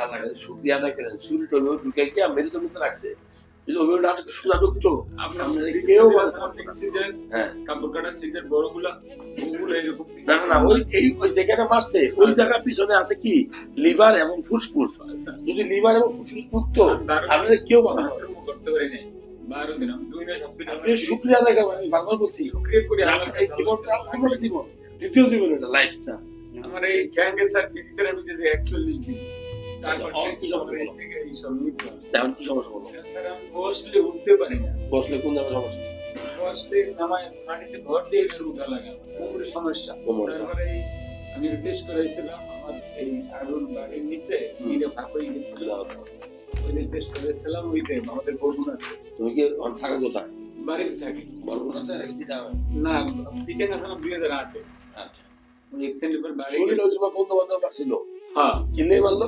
আল্লাহ কাছে শুকরিয়া আদায় করেন চুরিটা ওইভাবে ঢুকে গিয়ে মেরে তো মধ্যে রাখছে যদি ওইভাবে না ঢুকে সোজা ঢুকতো কেউ হ্যাঁ কাপড় কাটা সিটের বড়গুলা ওগুলো এরকম না না না ওই যেখানে মারছে ওই জায়গার পিছনে আছে কি লিভার এবং ফুসফুস যদি লিভার এবং ফুসফুস মুক্ত আপনাদের কেউ বাধা করতে পারি নাই 12 দিন 2 মাস হসপিটাল আপনি শুক্রিয়া আদায় করবেন আমি বারবার বলছি শুক্রিয়া করি এই জীবনটা আপনার জীবন দ্বিতীয় জীবন এটা লাইফটা আমার এই ক্যাঙ্গের সার্টিফিকেট আমি দিয়েছি 41 দিন তারপর কি সমস্যা হলো? থেকে এই সব নিতে তেমন কি সমস্যা হলো স্যার আমি বসলে উঠতে পারি না বসলে কোন ধরনের সমস্যা বসলে নামায় মাটিতে ভর দিয়ে উঠা লাগে কোমরে সমস্যা কোমরে। তারপরে আমি টেস্ট করাইছিলাম আমার এই আগুন বাড়ির নিচে নিরে ভাগ হয়ে গেছিল ওই টেস্ট করেছিলাম ওইতে আমাদের বরগুনাতে তুমি কি থাকা কোথায় বাড়িতে থাকি বরগুনাতে রেখেছি না না চিকেন আছে 2008 আচ্ছা ওই এক্সেন্ডের বাড়ি শরীর ওই সময় বন্ধু বান্ধব আসছিল হ্যাঁ চিল্লেই মারলো